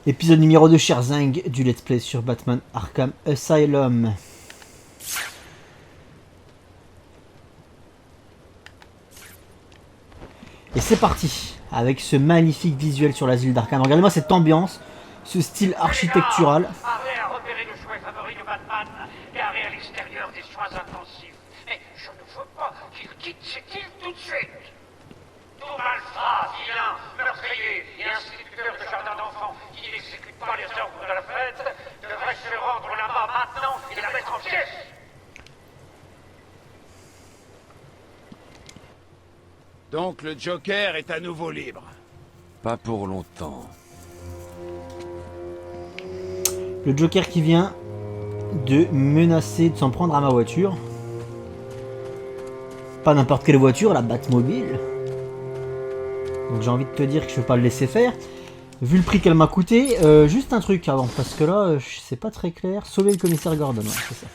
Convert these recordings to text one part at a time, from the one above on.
Épisode numéro 2, cher Zing, du Let's Play sur Batman Arkham Asylum. Et c'est parti, avec ce magnifique visuel sur l'asile d'Arkham. Regardez-moi cette ambiance, ce style architectural. Arrête à repérer le jouet favori de Batman, garé à l'extérieur des soins intensifs. Mais je ne veux pas qu'il quitte cette île tout de suite. Tout malfrat, vilain, meurtrier et instituteur de jardin d'enfants qui n'exécute pas les ordres de la fête devrait se rendre là-bas maintenant et la mettre en pièces. Donc le Joker est à nouveau libre. Pas pour longtemps. Le Joker qui vient de menacer de s'en prendre à ma voiture. Pas n'importe quelle voiture, la Batmobile. Donc j'ai envie de te dire que je vais pas le laisser faire. Vu le prix qu'elle m'a coûté, juste un truc avant, parce que là, c'est pas très clair. Sauver le commissaire Gordon, ouais, c'est ça.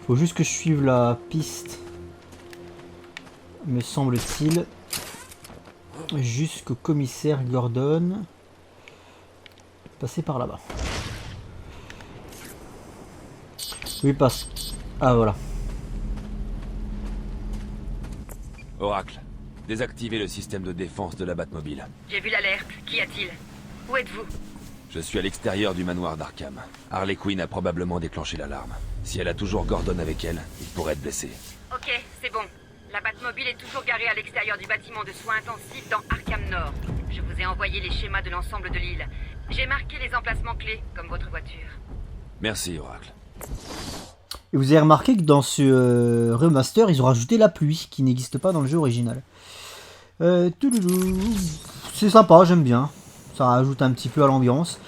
Faut juste que je suive la piste, me semble-t-il, jusqu'au commissaire Gordon. Passer par là-bas. Oui, passe. Ah, voilà. Oracle, désactivez le système de défense de la Batmobile. J'ai vu l'alerte. Qu'y a-t-il? Où êtes-vous? Je suis à l'extérieur du manoir d'Arkham. Harley Quinn a probablement déclenché l'alarme. Si elle a toujours Gordon avec elle, il pourrait être blessé. Ok, c'est bon. La Batmobile est toujours garée à l'extérieur du bâtiment de soins intensifs dans Arkham Nord. Je vous ai envoyé les schémas de l'ensemble de l'île. J'ai marqué les emplacements clés, comme votre voiture. Merci, Oracle. Et vous avez remarqué que dans ce remaster, ils ont rajouté la pluie, qui n'existe pas dans le jeu original. C'est sympa, j'aime bien. Ça rajoute un petit peu à l'ambiance.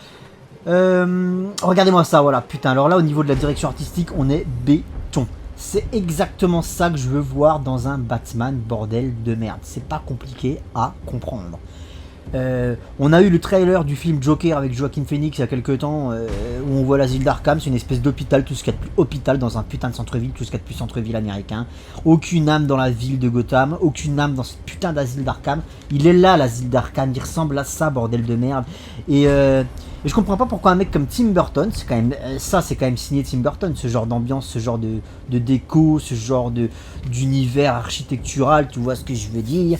Regardez-moi ça, voilà. Putain, alors là, au niveau de la direction artistique, on est béton. C'est exactement ça que je veux voir dans un Batman, bordel de merde. C'est pas compliqué à comprendre. On a eu le trailer du film Joker avec Joaquin Phoenix il y a quelques temps, où on voit l'asile d'Arkham. C'est une espèce d'hôpital, tout ce qu'il y a de plus hôpital dans un putain de centre-ville, tout ce qu'il y a de plus centre-ville américain. Aucune âme dans la ville de Gotham, aucune âme dans ce putain d'asile d'Arkham. Il est là, l'asile d'Arkham, il ressemble à ça, bordel de merde. Et je comprends pas pourquoi un mec comme Tim Burton, c'est quand même ça, c'est quand même signé Tim Burton, ce genre d'ambiance, ce genre de déco, ce genre d'univers architectural, tu vois ce que je veux dire.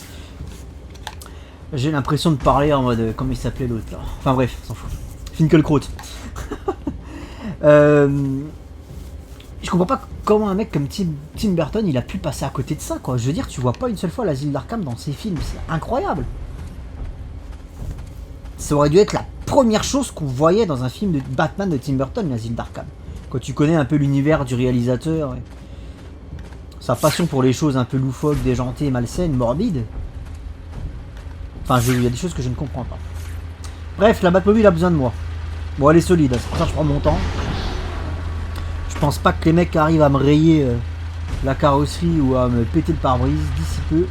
J'ai l'impression de parler en mode... comment il s'appelait l'autre là. Enfin bref, s'en fout. Finkelkraut. Je comprends pas comment un mec comme Tim Burton il a pu passer à côté de ça quoi. Je veux dire, tu vois pas une seule fois l'asile d'Arkham dans ses films. C'est incroyable. Ça aurait dû être la première chose qu'on voyait dans un film de Batman de Tim Burton, l'asile d'Arkham. Quand tu connais un peu l'univers du réalisateur. Et sa passion pour les choses un peu loufoques, déjantées, malsaines, morbides. Enfin, il y a des choses que je ne comprends pas. Bref, la Batmobile a besoin de moi. Bon, elle est solide, c'est pour ça que je prends mon temps. Je pense pas que les mecs arrivent à me rayer la carrosserie ou à me péter le pare-brise d'ici peu.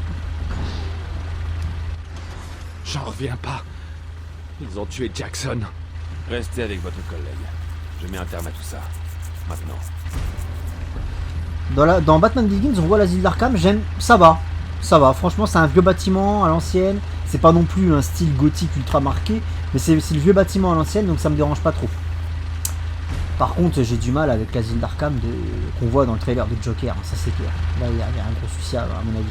J'en reviens pas. Ils ont tué Jackson. Restez avec votre collègue. Je mets un terme à tout ça. Maintenant. Dans Batman Begins, on voit l'asile d'Arkham, j'aime, ça va. Ça va, franchement, c'est un vieux bâtiment à l'ancienne. C'est pas non plus un style gothique ultra marqué, mais c'est le vieux bâtiment à l'ancienne, donc ça me dérange pas trop. Par contre, j'ai du mal avec l'asile d'Arkham qu'on voit dans le trailer de Joker, ça c'est clair. Là, il y a un gros souci à mon avis.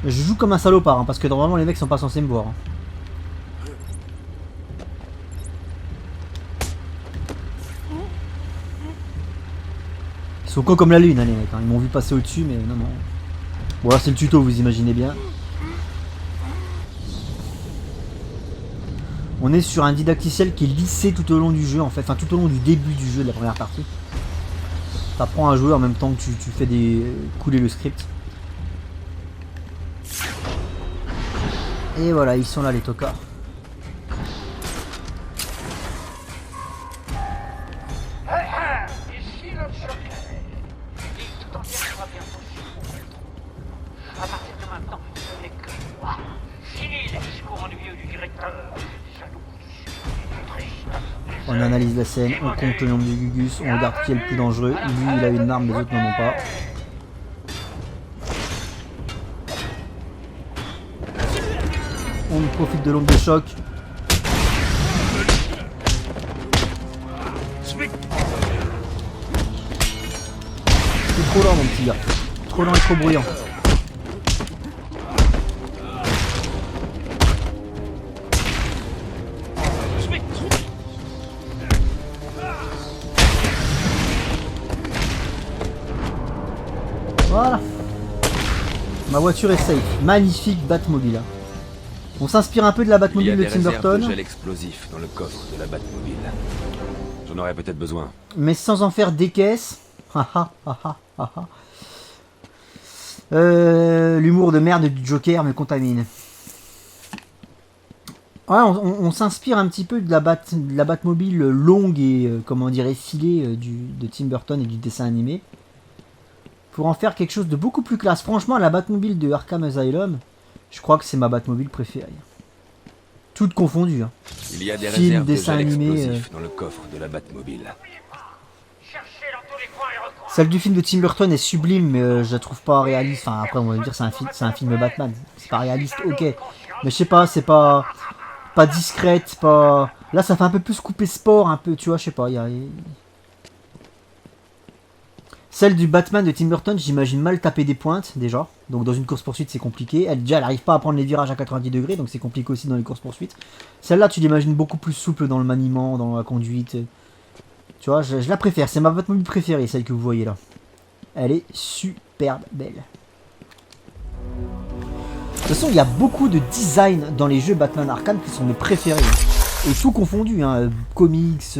Je joue comme un salopard, hein, parce que normalement les mecs sont pas censés me voir. Hein. Ils sont cons comme la lune, hein, les mecs. Hein. Ils m'ont vu passer au-dessus, mais non, non. Bon, là, c'est le tuto, vous imaginez bien. On est sur un didacticiel qui est lissé tout au long du jeu, en fait. Enfin, tout au long du début du jeu, de la première partie. T'apprends à jouer en même temps que tu fais couler le script. Et voilà, ils sont là, les tocards. Ici le Joker. L'île tout entière sera bientôt sur mon trône. À partir de maintenant, ce n'est que moi. Fini les discours ennuyeux du directeur. Jaloux, triste. On analyse la scène, on compte le nombre de Gugus, on regarde qui est le plus dangereux. Lui, il a une arme, les autres n'en ont pas. monde profite de l'onde de choc. C'est trop lent mon petit gars. Trop lent et trop bruyant. Voilà. Ma voiture est safe. Magnifique Batmobile. Hein. On s'inspire un peu de la Batmobile de Tim Burton. Il y a des réserves de gel explosif dans le coffre de la Batmobile. J'en aurais peut-être besoin. Mais sans en faire des caisses. L'humour de merde du Joker me contamine. Ouais, on s'inspire un petit peu de la Batmobile longue et comment dire effilée de Tim Burton et du dessin animé. Pour en faire quelque chose de beaucoup plus classe. Franchement, la Batmobile de Arkham Asylum, je crois que c'est ma Batmobile préférée. Toutes confondues. Hein. Il y a des Film, réserves de dessin gel animé, explosif dans le coffre de la Batmobile. Cherchez dans tous les coins et recoins. Celle du film de Tim Burton est sublime, mais je la trouve pas réaliste. Enfin, après, on va me dire c'est un film Batman. C'est pas réaliste, ok. Mais je sais pas, c'est pas discrète, pas... Là, ça fait un peu plus coupé sport, un peu, tu vois, je sais pas, Celle du Batman de Tim Burton, j'imagine mal taper des pointes, déjà. Donc dans une course-poursuite, c'est compliqué. Elle n'arrive pas à prendre les virages à 90 degrés, donc c'est compliqué aussi dans les courses-poursuites. Celle-là, tu l'imagines beaucoup plus souple dans le maniement, dans la conduite. Tu vois, je la préfère. C'est ma Batmobile préférée, celle que vous voyez là. Elle est superbe belle. De toute façon, il y a beaucoup de design dans les jeux Batman Arkham qui sont mes préférés. Et tout confondu, hein. Comics...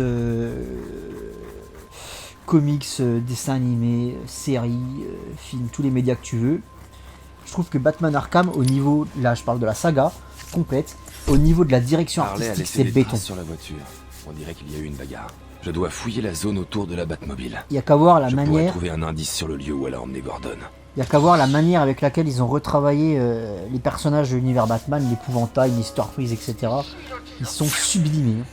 dessins animés, séries, films, tous les médias que tu veux. Je trouve que Batman Arkham, au niveau, là je parle de la saga complète, au niveau de la direction artistique, c'est béton. Sur la voiture. On dirait qu'il y a eu une bagarre. Je dois fouiller la zone autour de la Batmobile. Il y a qu'à voir la Je pourrais manière. trouver un indice sur le lieu où elle a emmené Gordon. Il y a qu'à voir la manière avec laquelle ils ont retravaillé les personnages de l'univers Batman, l'épouvantail, Mr. Freeze, etc. Ils sont sublimés.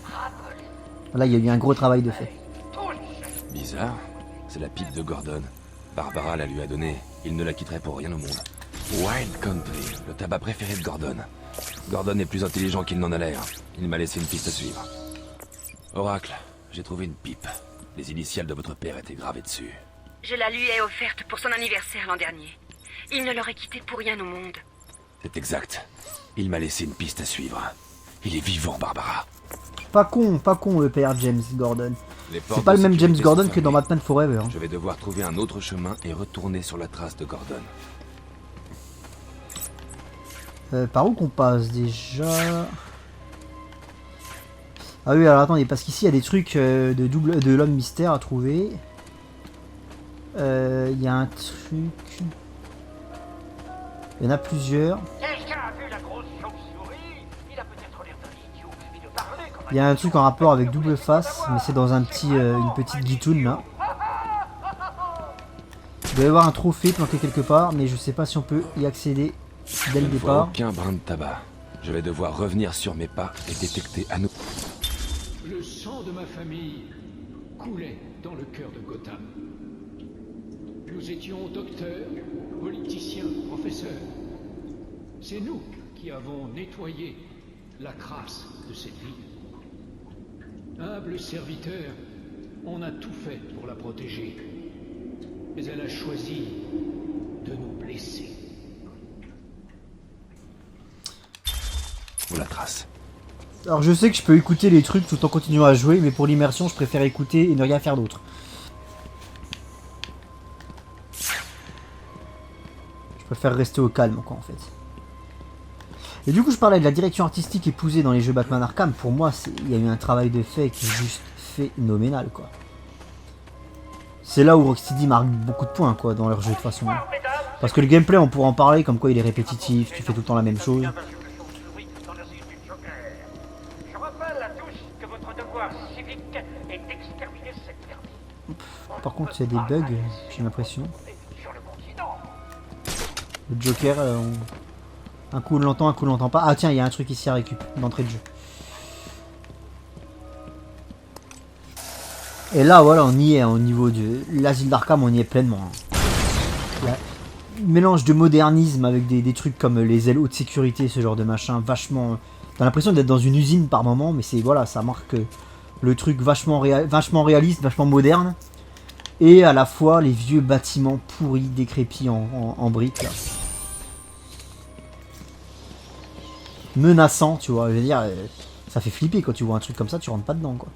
Là, il y a eu un gros travail de fait. Bizarre, c'est la pipe de Gordon. Barbara la lui a donnée, il ne la quitterait pour rien au monde. Wild Country, le tabac préféré de Gordon. Gordon est plus intelligent qu'il n'en a l'air. Il m'a laissé une piste à suivre. Oracle, j'ai trouvé une pipe. Les initiales de votre père étaient gravées dessus. Je la lui ai offerte pour son anniversaire l'an dernier. Il ne l'aurait quittée pour rien au monde. C'est exact. Il m'a laissé une piste à suivre. Il est vivant, Barbara. Pas con le père James Gordon. Les portes C'est pas de le même James sécurité Gordon sont que dans fermées. Batman Forever. Hein. Je vais devoir trouver un autre chemin et retourner sur la trace de Gordon. Par où qu'on passe déjà? Ah oui, alors attendez, parce qu'ici il y a des trucs de l'homme mystère à trouver. Il y a un truc... Il y en a plusieurs. Quelqu'un a vu la grosse chauve-souris? Il a peut-être l'air d'un idiot et de parler comme un Il y a un truc en rapport avec double face, mais c'est dans un petit, une petite guitoune là. Il doit y avoir un trophée planqué quelque part, mais je sais pas si on peut y accéder dès le Je ne vois départ. aucun brin de tabac. Je vais devoir revenir sur mes pas et détecter à nouveau. Le sang de ma famille coulait dans le cœur de Gotham. Nous étions docteurs, politiciens, professeurs. C'est nous qui avons nettoyé la crasse de cette ville. Humbles serviteurs, on a tout fait pour la protéger. Mais elle a choisi de nous blesser. Pour la trace. Alors je sais que je peux écouter les trucs tout en continuant à jouer, mais pour l'immersion je préfère écouter et ne rien faire d'autre. Je préfère rester au calme quoi en fait. Et du coup je parlais de la direction artistique épousée dans les jeux Batman Arkham. Pour moi il y a eu un travail de fait qui est juste phénoménal quoi. C'est là où Rocksteady marque beaucoup de points quoi dans leur jeu de toute façon. Parce que le gameplay on pourra en parler comme quoi il est répétitif, tu fais tout le temps la même chose. Je rappelle à tous que votre devoir civique est d'exterminer cette dernière. Par contre il y a des bugs, j'ai l'impression. Sur le continent. Le Joker, un coup on l'entend, un coup on l'entend pas. Ah tiens, il y a un truc ici à récup, d'entrée de jeu. Et là voilà, on y est hein, au niveau de l'asile d'Arkham, on y est pleinement. Hein. mélange de modernisme avec des trucs comme les ailes haute sécurité, ce genre de machin, vachement... T'as l'impression d'être dans une usine par moment, mais c'est voilà, ça marque le truc vachement réaliste, vachement moderne. Et à la fois les vieux bâtiments pourris, décrépits en briques, là. Menaçant, tu vois, je veux dire, ça fait flipper quand tu vois un truc comme ça, tu rentres pas dedans, quoi.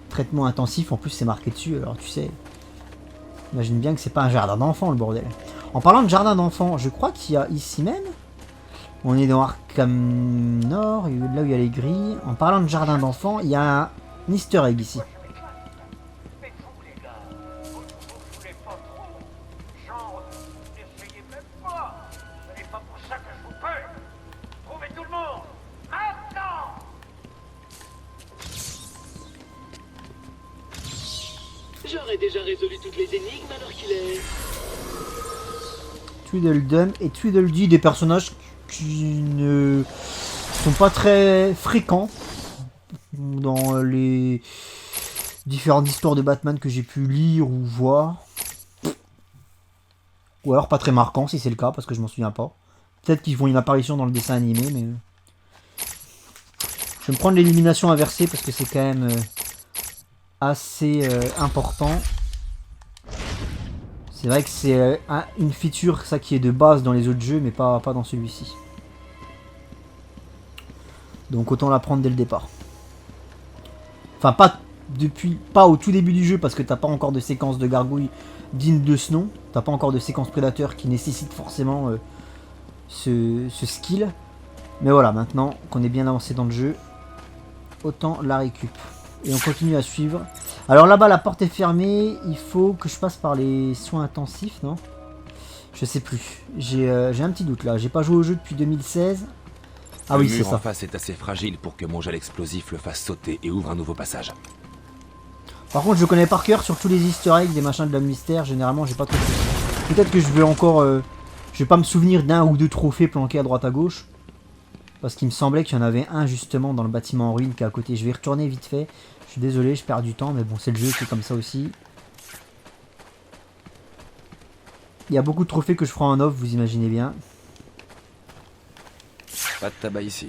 Traitement intensif, en plus c'est marqué dessus, alors tu sais... Imagine bien que c'est pas un jardin d'enfants, le bordel. En parlant de jardin d'enfants, je crois qu'il y a ici même... On est dans Arkham Nord, là où il y a les grilles. En parlant de jardin d'enfants, il y a un easter egg ici. Mais vous, les gars, vous foulez pas trop. Genre, n'essayez même pas. Ce n'est pas pour ça que je vous paie. Trouvez tout le monde. Maintenant! J'aurais déjà résolu toutes les énigmes alors qu'il est... Tweedledum et Tweedledee, des personnages qui ne sont pas très fréquents dans les différentes histoires de Batman que j'ai pu lire ou voir. Ou alors pas très marquants si c'est le cas, parce que je m'en souviens pas. Peut-être qu'ils font une apparition dans le dessin animé, mais... Je vais me prendre l'élimination inversée parce que c'est quand même assez important. C'est vrai que c'est une feature ça qui est de base dans les autres jeux, mais pas dans celui-ci. Donc autant la prendre dès le départ. Enfin pas au tout début du jeu parce que t'as pas encore de séquence de gargouilles digne de ce nom. T'as pas encore de séquence prédateur qui nécessite forcément ce skill. Mais voilà, maintenant qu'on est bien avancé dans le jeu, autant la récup. Et on continue à suivre. Alors là-bas, la porte est fermée. Il faut que je passe par les soins intensifs, non? Je sais plus. J'ai un petit doute là. J'ai pas joué au jeu depuis 2016. Ah oui, c'est Le mur ça. en face est assez fragile pour que mon gel explosif le fasse sauter et ouvre un nouveau passage. Par contre, je connais par cœur sur tous les easter eggs, des machins de l'homme mystère. Généralement, j'ai pas trop de soucis. Peut-être que je vais encore... je vais pas me souvenir d'un ou deux trophées planqués à droite à gauche. Parce qu'il me semblait qu'il y en avait un justement dans le bâtiment en ruine qui est à côté. Je vais y retourner vite fait. Je suis désolé, je perds du temps, mais bon, c'est le jeu qui est comme ça aussi. Il y a beaucoup de trophées que je ferai en off, vous imaginez bien. Pas de tabac ici.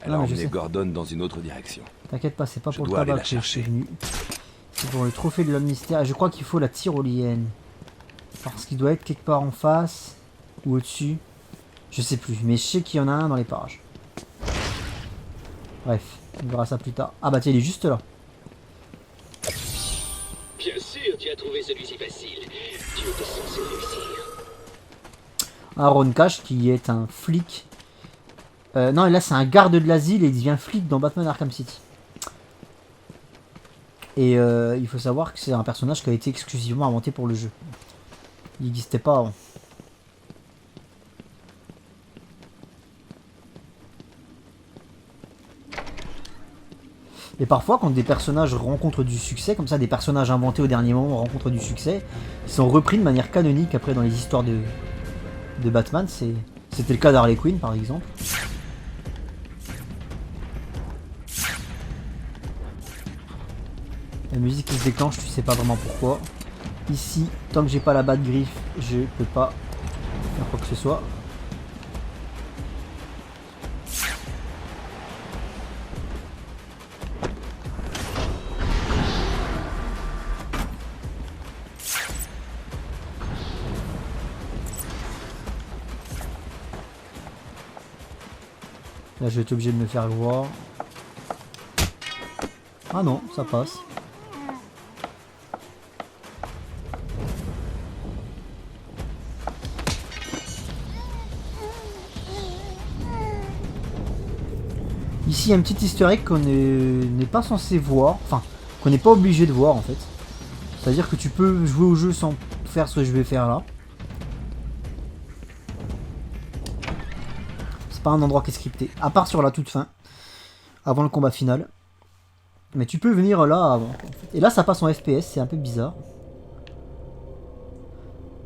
Elle Non, a mais je emmené sais. Gordon dans une autre direction. T'inquiète pas, c'est pas Je pour le dois aller tabac la que je suis chercher. venu. C'est pour le trophée de l'homme mystère. Et je crois qu'il faut la tyrolienne. Parce qu'il doit être quelque part en face. Ou au-dessus. Je sais plus, mais je sais qu'il y en a un dans les parages. Bref, on verra ça plus tard. Ah bah tiens, il est juste là. Bien sûr, tu as trouvé celui-ci facile. Tu étais censé réussir. Aaron Cash qui est un flic. Non, là c'est un garde de l'asile et il devient flic dans Batman Arkham City. Et il faut savoir que c'est un personnage qui a été exclusivement inventé pour le jeu. Il n'existait pas avant. Et parfois, quand des personnages rencontrent du succès, comme ça, des personnages inventés au dernier moment rencontrent du succès, ils sont repris de manière canonique après dans les histoires de Batman. C'était le cas d'Harley Quinn, par exemple. La musique qui se déclenche, tu sais pas vraiment pourquoi. Ici, tant que j'ai pas la Bat-Griffe, je peux pas faire quoi que ce soit. Là, je vais être obligé de me faire voir. Ah non, ça passe. Ici, il y a un petit easter egg qu'on n'est pas censé voir. Enfin, qu'on n'est pas obligé de voir, en fait. C'est-à-dire que tu peux jouer au jeu sans faire ce que je vais faire là. Pas un endroit qui est scripté, à part sur la toute fin, avant le combat final. Mais tu peux venir là avant. Et là ça passe en FPS, c'est un peu bizarre.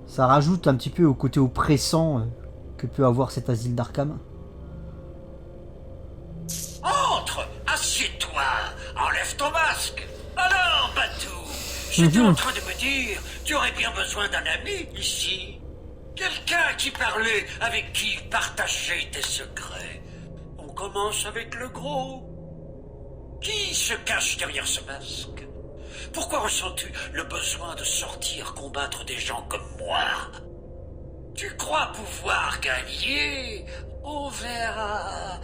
Ça rajoute un petit peu au côté oppressant que peut avoir cet asile d'Arkham. Entre! Assieds-toi! Enlève ton masque! Alors, Batou! J'étais en train de me dire, tu aurais bien besoin d'un ami ici. Quelqu'un qui parlait, avec qui partageait tes secrets. On commence avec le gros. Qui se cache derrière ce masque? Pourquoi ressens-tu le besoin de sortir combattre des gens comme moi? Tu crois pouvoir gagner? On verra.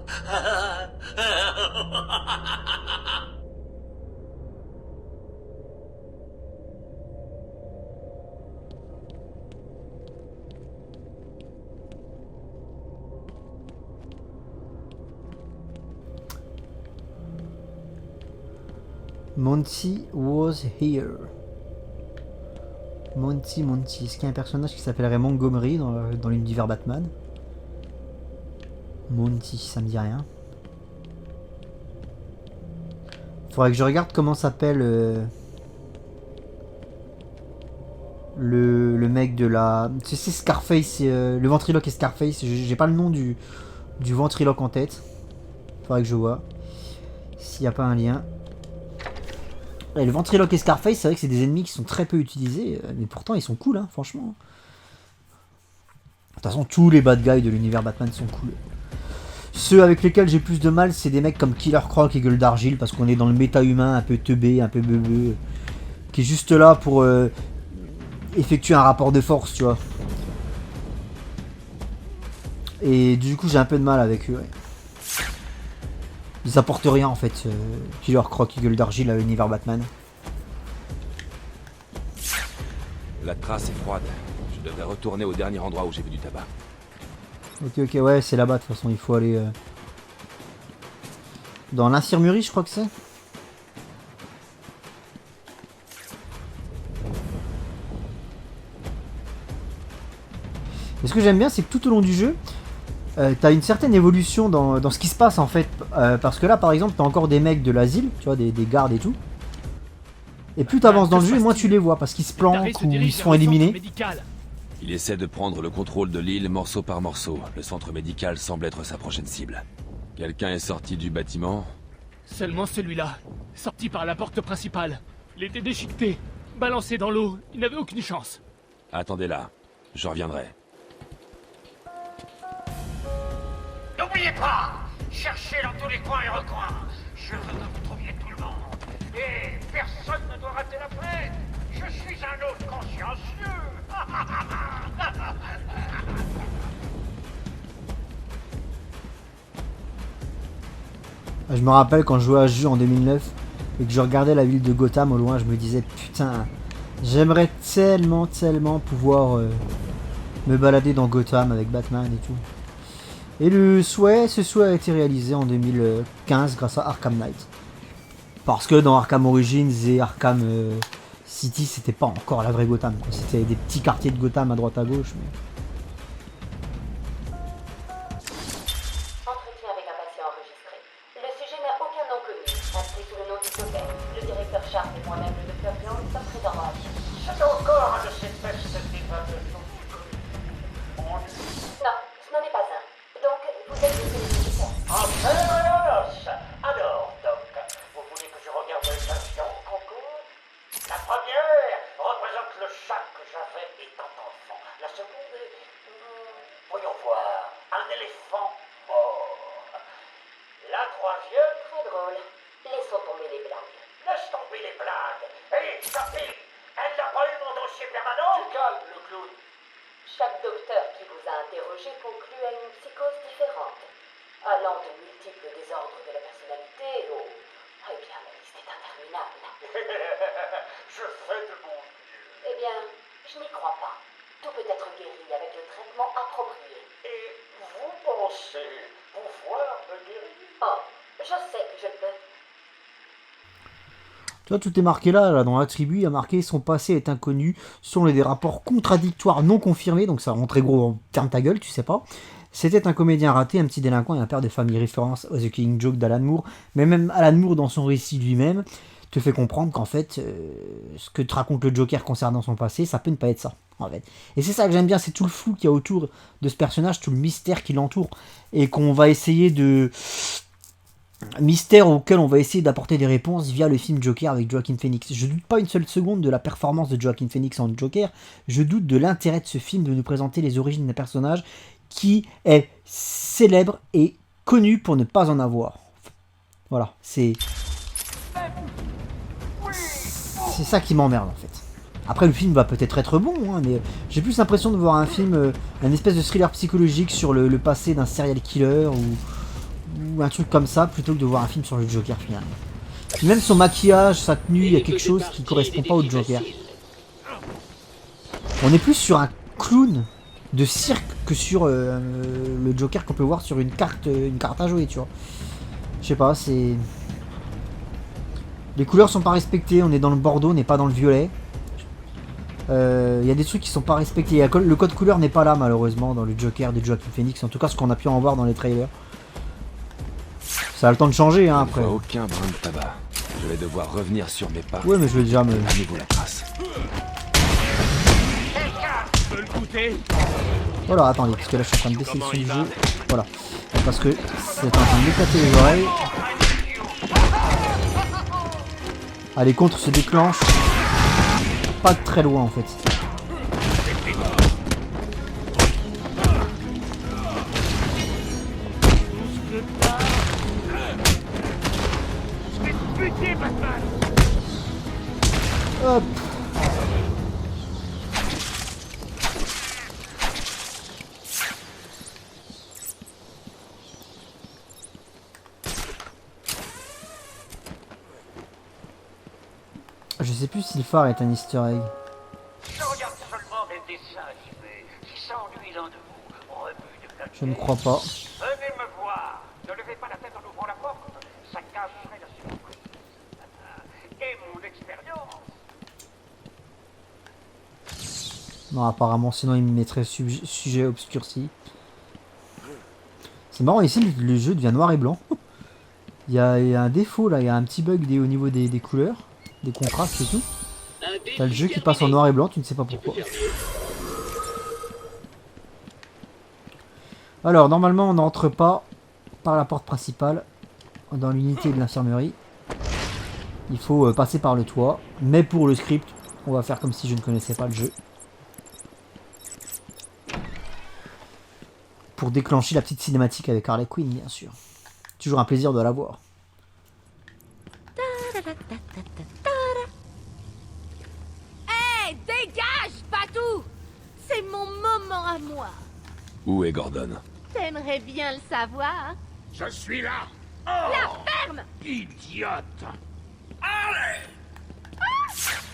Monty was here. Monty. Est-ce qu'il y a un personnage qui s'appellerait Montgomery dans l'univers Batman? Monty, ça me dit rien. Faudrait que je regarde comment s'appelle le mec de la... C'est Scarface, le ventriloque et Scarface. J'ai pas le nom du ventriloque en tête. Faudrait que je vois s'il n'y a pas un lien. Et le ventriloque et Scarface, c'est vrai que c'est des ennemis qui sont très peu utilisés, mais pourtant ils sont cool, hein, franchement. De toute façon, tous les bad guys de l'univers Batman sont cool. Ceux avec lesquels j'ai plus de mal, c'est des mecs comme Killer Croc et Gueule d'Argile, parce qu'on est dans le méta-humain un peu teubé, un peu beubeux, qui est juste là pour effectuer un rapport de force, tu vois. Et du coup, j'ai un peu de mal avec eux, ouais. Ils apportent rien en fait, Killer Croc et Gueule d'Argile à l'univers Batman. La trace est froide. Je devrais retourner au dernier endroit où j'ai vu du tabac. Ok, ouais, c'est là-bas de toute façon, il faut aller... dans l'infirmerie, je crois que c'est. Et ce que j'aime bien, c'est que tout au long du jeu, t'as une certaine évolution dans ce qui se passe en fait, parce que là par exemple t'as encore des mecs de l'asile, tu vois, des gardes et tout, et plus t'avances dans le jeu, moins tu les vois parce qu'ils se planquent ou ils se font éliminer. Il essaie de prendre le contrôle de l'île morceau par morceau. Le centre médical semble être sa prochaine cible. Quelqu'un est sorti du bâtiment? Seulement celui-là, sorti par la porte principale. Il était déchiqueté, balancé dans l'eau, il n'avait aucune chance. Attendez là, je reviendrai. N'oubliez pas, cherchez dans tous les coins et recoins. Je veux que vous trouviez tout le monde. Et personne ne doit rater la fête. Je suis un autre consciencieux. Je me rappelle quand je jouais à ce jeu en 2009 et que je regardais la ville de Gotham au loin, je me disais putain, j'aimerais tellement pouvoir me balader dans Gotham avec Batman et tout. Et ce souhait a été réalisé en 2015 grâce à Arkham Knight. Parce que dans Arkham Origins et Arkham City, c'était pas encore la vraie Gotham, quoi. C'était des petits quartiers de Gotham à droite à gauche. Mais... Entretien avec un patient enregistré. Le sujet n'a aucun nom connu. Inscrit sous le nom du Joker. Le directeur Sharp et moi-même, le docteur Jones, sommes présents dans la pièce. C'est encore un de ces tests d'état de choses. Non, ce n'en est pas un. Donc, vous êtes le nécessaire. Alors, Doc, vous voulez que je regarde les patients encore? La première représente le chat que j'avais étant enfant. La seconde est... voyons voir, un éléphant mort. La troisième... Très drôle. Laissons tomber les blagues. Laisse tomber les blagues. Hé, Sophie, elle n'a pas eu mon dossier permanent? Tu calmes, le clown. Chaque docteur qui vous a interrogé conclut à une psychose différente, allant de multiples désordres de la personnalité au... Eh bien, la liste est interminable. Je fais de mon mieux. Eh bien, je n'y crois pas. Tout peut être guéri avec le traitement approprié. Et vous pensez pouvoir me guérir? Oh, je sais que je peux. Tu vois, tout est marqué là dans l'attribut, il y a marqué son passé est inconnu, selon des rapports contradictoires non confirmés, donc ça rend très gros en terme ta gueule, tu sais pas. C'était un comédien raté, un petit délinquant et un père de famille, référence au The Killing Joke d'Alan Moore, mais même Alan Moore dans son récit lui-même te fait comprendre qu'en fait, ce que te raconte le Joker concernant son passé, ça peut ne pas être ça, en fait. Et c'est ça que j'aime bien, c'est tout le flou qu'il y a autour de ce personnage, tout le mystère qui l'entoure, et qu'on va essayer de mystère auquel on va essayer d'apporter des réponses via le film Joker avec Joaquin Phoenix. Je doute pas une seule seconde de la performance de Joaquin Phoenix en Joker, je doute de l'intérêt de ce film de nous présenter les origines d'un personnage qui est célèbre et connu pour ne pas en avoir. Voilà, c'est ça qui m'emmerde en fait. Après le film va peut-être être bon, hein, mais j'ai plus l'impression de voir un film, un espèce de thriller psychologique sur le passé d'un serial killer ou un truc comme ça, plutôt que de voir un film sur le Joker finalement. Puis même son maquillage, sa tenue, il y a quelque chose qui correspond pas au Joker. On est plus sur un clown de cirque que sur le Joker qu'on peut voir sur une carte à jouer, tu vois. Je sais pas, c'est... Les couleurs sont pas respectées, on est dans le bordeaux, on n'est pas dans le violet. Il y a des trucs qui sont pas respectés. Le code couleur n'est pas là malheureusement dans le Joker de Joaquin Phoenix, en tout cas ce qu'on a pu en voir dans les trailers. Ça a le temps de changer hein, après. Je ne vois aucun brin de tabac. Je vais devoir revenir sur mes pas. Ouais mais je vais déjà me... À nouveau la trace. Tu veux le goûter? Voilà, attendez, parce que là je suis en train de baisser le son du jeu. Voilà. Parce que c'est en train de m'éclater les oreilles. Ah, les contres se déclenchent. Pas de très loin en fait. Hop. Je sais plus si le phare est un easter egg. Je regarde seulement des dessins animés qui s'ennuient l'un de vous, rebuts de plein de Je ne crois pas. Venez me voir. Ne levez pas la tête en ouvrant la porte. Ça cacherait la surprise. Et mon expérience. Non, apparemment, sinon il me mettrait sujet obscurci. C'est marrant, ici le jeu devient noir et blanc. Il y a un défaut là, il y a un petit bug au niveau des couleurs, des contrastes et tout. T'as le jeu qui passe en noir et blanc, tu ne sais pas pourquoi. Alors, normalement, on n'entre pas par la porte principale dans l'unité de l'infirmerie. Il faut passer par le toit. Mais pour le script, on va faire comme si je ne connaissais pas le jeu. Pour déclencher la petite cinématique avec Harley Quinn, bien sûr. Toujours un plaisir de la voir. Hey, dégage, Patou! C'est mon moment à moi. Où est Gordon? T'aimerais bien le savoir. Je suis là. La ferme! Idiote. Allez.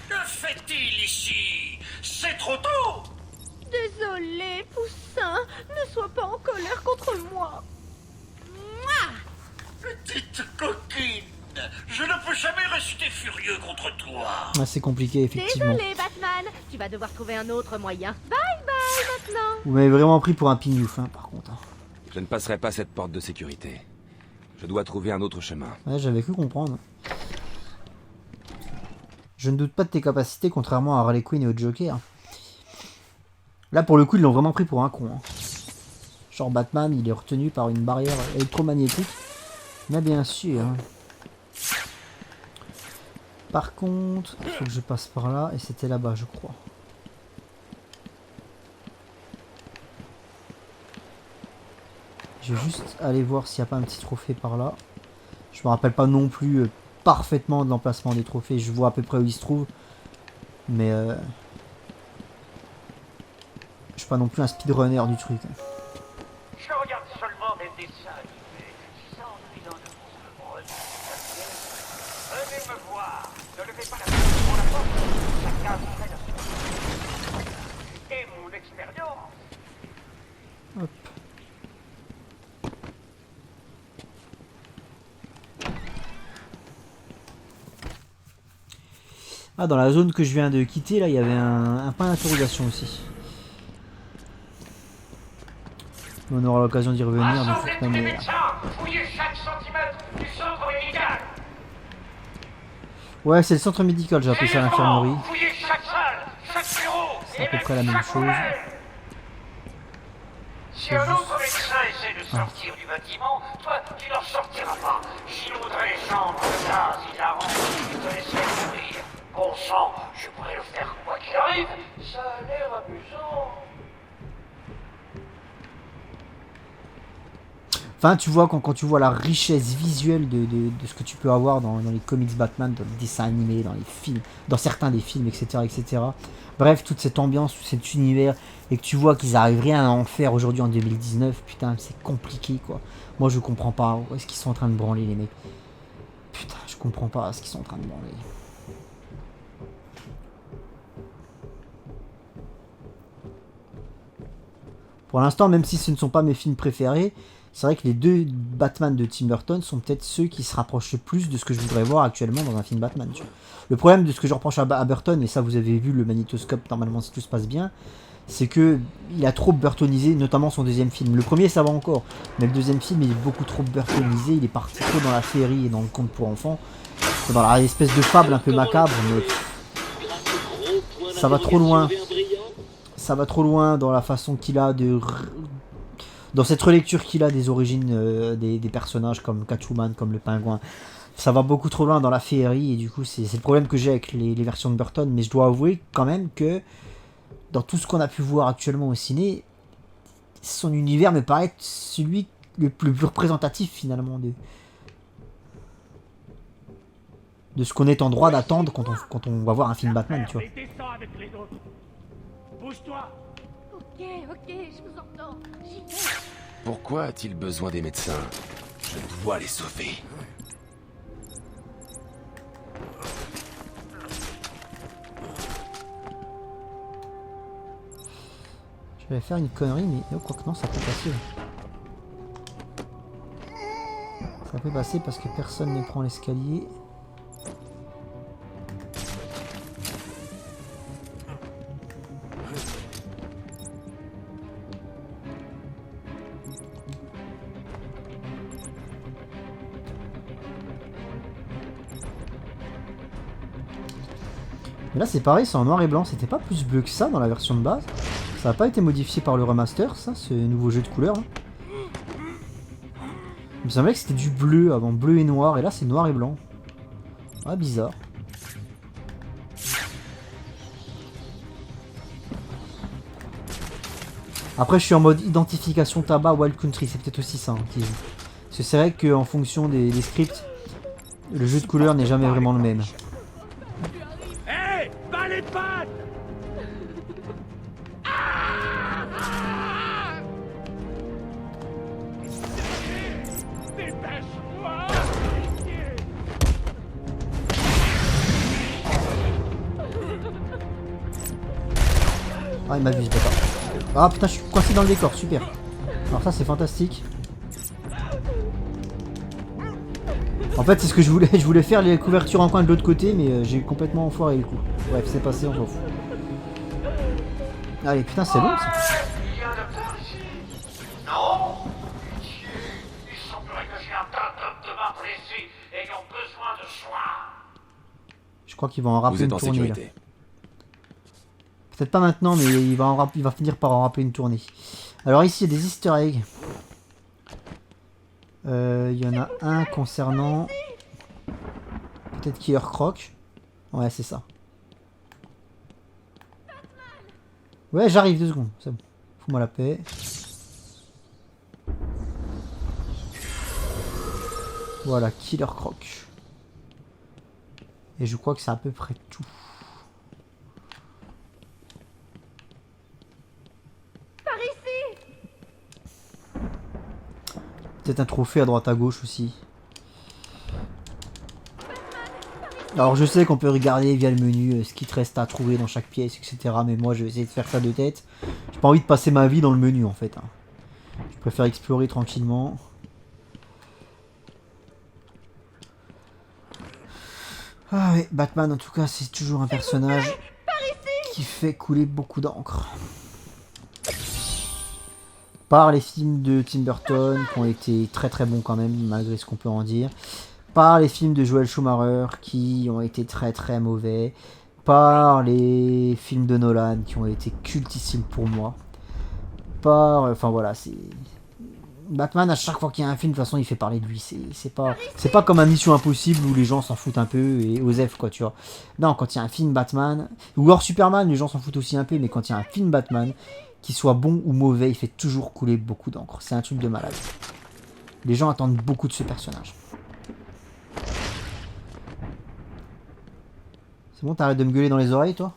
Que fait-il ici? C'est trop tôt. Désolé, Poussin. Ne sois pas en colère contre moi. Mouah! Petite coquine. Je ne peux jamais rester furieux contre toi. Ah, c'est compliqué, effectivement. Désolé, Batman. Tu vas devoir trouver un autre moyen. Bye bye, maintenant. Vous m'avez vraiment pris pour un pignouf, hein, par contre. Je ne passerai pas cette porte de sécurité. Je dois trouver un autre chemin. Ouais, j'avais cru comprendre. Je ne doute pas de tes capacités, contrairement à Harley Quinn et au Joker. Là, pour le coup, ils l'ont vraiment pris pour un con. Hein. Genre Batman, il est retenu par une barrière électromagnétique. Mais bien sûr. Par contre, il faut que je passe par là. Et c'était là-bas, je crois. Je vais juste aller voir s'il n'y a pas un petit trophée par là. Je me rappelle pas non plus parfaitement de l'emplacement des trophées. Je vois à peu près où ils se trouvent. Mais je suis pas non plus un speedrunner du truc. Je regarde seulement des dessins animés qui s'ennuient dans le monde. Venez me voir. Ne levez pas la tête pour la porte. Ça cacherait la surprise. Et mon expérience. Hop. Ah, dans la zone que je viens de quitter, là, il y avait un point d'interrogation aussi. On aura l'occasion d'y revenir de Rassemblez toute tous les manière. médecins. Fouillez chaque centimètre du centre médical. Ouais, c'est le centre médical, j'ai appelé ça l'infirmerie. Fouillez chaque salle, chaque bureau. C'est à peu près la même chose. Si un autre médecin essaie de sortir du bâtiment, toi, tu n'en sortiras pas. J'inonderai les chambres de gaz hilarant et te laisserai mourir. Bon sang, je pourrais le faire quoi qu'il arrive. Ça a l'air amusant. Enfin, tu vois, quand tu vois la richesse visuelle de ce que tu peux avoir dans les comics Batman, dans les dessins animés, dans les films, dans certains des films, etc., etc. Bref, toute cette ambiance, tout cet univers, et que tu vois qu'ils arrivent rien à en faire aujourd'hui en 2019, putain, c'est compliqué, quoi. Moi, je comprends pas. Où est-ce qu'ils sont en train de branler, les mecs? Putain, je comprends pas ce qu'ils sont en train de branler. Pour l'instant, même si ce ne sont pas mes films préférés, c'est vrai que les deux Batman de Tim Burton sont peut-être ceux qui se rapprochent le plus de ce que je voudrais voir actuellement dans un film Batman. Tu vois. Le problème de ce que je reproche à Burton, et ça vous avez vu le magnétoscope normalement si tout se passe bien, c'est que il a trop burtonisé, notamment son deuxième film. Le premier ça va encore, mais le deuxième film il est beaucoup trop burtonisé, il est parti trop dans la féerie et dans le conte pour enfants, dans la espèce de fable un peu macabre, mais ça va trop loin. Ça va trop loin dans la façon qu'il a de... Dans cette relecture qu'il a des origines des personnages comme Catwoman, comme le Pingouin. Ça va beaucoup trop loin dans la féerie et du coup c'est le problème que j'ai avec les versions de Burton. Mais je dois avouer quand même que dans tout ce qu'on a pu voir actuellement au ciné, son univers me paraît être celui le plus représentatif finalement de ce qu'on est en droit d'attendre quand on va voir un film Batman, tu vois. Bouge-toi. Ok, je vous entends. J'y vais. Pourquoi a-t-il besoin des médecins? Je dois les sauver. Je vais faire une connerie, mais oh, quoi que non, ça peut passer. Ça peut passer parce que personne ne prend l'escalier. Mais là c'est pareil, c'est en noir et blanc, c'était pas plus bleu que ça dans la version de base. Ça n'a pas été modifié par le remaster, ça, ce nouveau jeu de couleurs. Hein. Il me semblait que c'était du bleu avant, bleu et noir, et là c'est noir et blanc. Ah, bizarre. Après je suis en mode identification tabac Wild Country, c'est peut-être aussi ça hein, qui joue. Parce que c'est vrai qu'en fonction des scripts, le jeu de couleurs n'est jamais vraiment le même. Ah il m'a vu ce bâtard. Ah putain je suis coincé dans le décor, super. Alors ça c'est fantastique. En fait c'est ce que je voulais faire les couvertures en coin de l'autre côté mais j'ai complètement enfoiré le coup. Bref c'est passé, on s'en fout. Allez putain c'est long ça. Il y a un docteur ici? Non? Pitié, il semblerait que j'ai un tas d'hommes de main blessés ayant besoin de soins. Je crois qu'il va en rappeler Vous êtes une en tournée sécurité. là. Peut-être pas maintenant, mais il va finir par en rappeler une tournée. Alors ici, il y a des easter eggs. Il y en a un concernant... Peut-être Killer Croc. Ouais, c'est ça. Ouais, j'arrive, 2 secondes. C'est bon. Fous-moi la paix. Voilà, Killer Croc. Et je crois que c'est à peu près tout. Peut-être un trophée à droite à gauche aussi. Alors je sais qu'on peut regarder via le menu ce qui te reste à trouver dans chaque pièce, etc. Mais moi je vais essayer de faire ça de tête. J'ai pas envie de passer ma vie dans le menu en fait. Hein. Je préfère explorer tranquillement. Ah oui, Batman en tout cas c'est toujours un personnage qui fait couler beaucoup d'encre. Par les films de Tim Burton, qui ont été très très bons quand même, malgré ce qu'on peut en dire. Par les films de Joel Schumacher, qui ont été très très mauvais. Par les films de Nolan, qui ont été cultissimes pour moi. Par... Enfin voilà, c'est... Batman, à chaque fois qu'il y a un film, de toute façon, il fait parler de lui. C'est pas comme un Mission Impossible où les gens s'en foutent un peu, et Osef, quoi, tu vois. Non, quand il y a un film Batman, ou alors Superman, les gens s'en foutent aussi un peu, mais quand il y a un film Batman, qu'il soit bon ou mauvais, il fait toujours couler beaucoup d'encre. C'est un truc de malade. Les gens attendent beaucoup de ce personnage. C'est bon, t'arrêtes de me gueuler dans les oreilles, toi?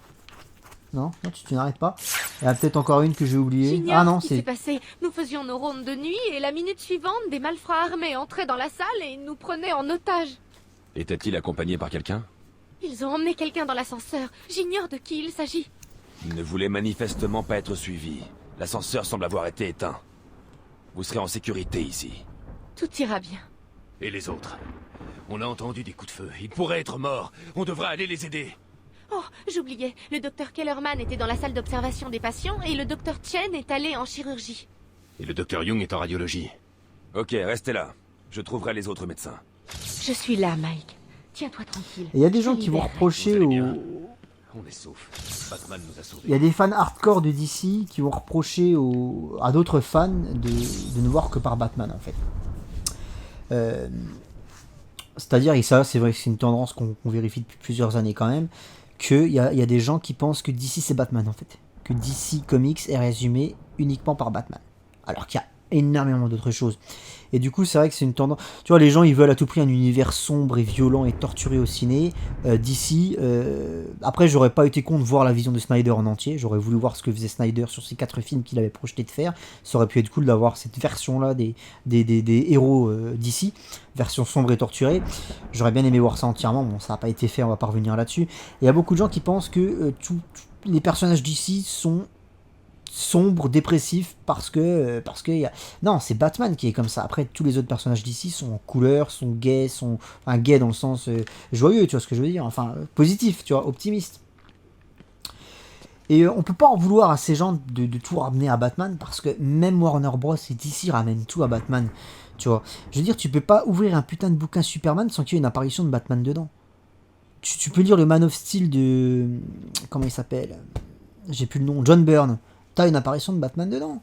Non, non, tu n'arrêtes pas. Il y a peut-être encore une que j'ai oubliée. J'ignore Ah non, ce qui s'est c'est... passé. Nous faisions nos rondes de nuit et la minute suivante, des malfrats armés entraient dans la salle et nous prenaient en otage. Était-il accompagné par quelqu'un? Ils ont emmené quelqu'un dans l'ascenseur. J'ignore de qui il s'agit. Il ne voulait manifestement pas être suivi. L'ascenseur semble avoir été éteint. Vous serez en sécurité ici. Tout ira bien. Et les autres? On a entendu des coups de feu. Ils pourraient être morts. On devrait aller les aider. Oh, j'oubliais. Le docteur Kellerman était dans la salle d'observation des patients et le docteur Chen est allé en chirurgie. Et le docteur Young est en radiologie. Ok, restez là. Je trouverai les autres médecins. Je suis là, Mike. Tiens-toi tranquille. Et il y a des gens Je qui vont libérerai. reprocher Vous allez aux... bien. On est sauf. Batman nous a sauvés. Il y a des fans hardcore de DC qui vont reprocher à d'autres fans de ne voir que par Batman, en fait. C'est-à-dire, et ça, c'est vrai que c'est une tendance qu'on vérifie depuis plusieurs années quand même, qu'il y a des gens qui pensent que DC c'est Batman, en fait. Que DC Comics est résumé uniquement par Batman. Alors qu'il y a énormément d'autres choses. Et du coup, c'est vrai que c'est une tendance... Tu vois, les gens, ils veulent à tout prix un univers sombre et violent et torturé au ciné. DC... Après, j'aurais pas été con de voir la vision de Snyder en entier. J'aurais voulu voir ce que faisait Snyder sur ces 4 films qu'il avait projeté de faire. Ça aurait pu être cool d'avoir cette version-là des héros DC. Version sombre et torturée. J'aurais bien aimé voir ça entièrement. Bon, ça n'a pas été fait, on va pas revenir là-dessus. Et il y a beaucoup de gens qui pensent que tous les personnages DC sont sombre, dépressif, parce que non, c'est Batman qui est comme ça. Après, tous les autres personnages d'ici sont en couleur, sont gays, sont enfin gays dans le sens joyeux, tu vois ce que je veux dire, enfin positif, tu vois, optimiste. Et on peut pas en vouloir à ces gens de tout ramener à Batman, parce que même Warner Bros et DC ramènent tout à Batman, tu vois. Je veux dire, tu peux pas ouvrir un putain de bouquin Superman sans qu'il y ait une apparition de Batman dedans. Tu peux lire le Man of Steel de... comment il s'appelle? J'ai plus le nom. John Byrne. T'as une apparition de Batman dedans.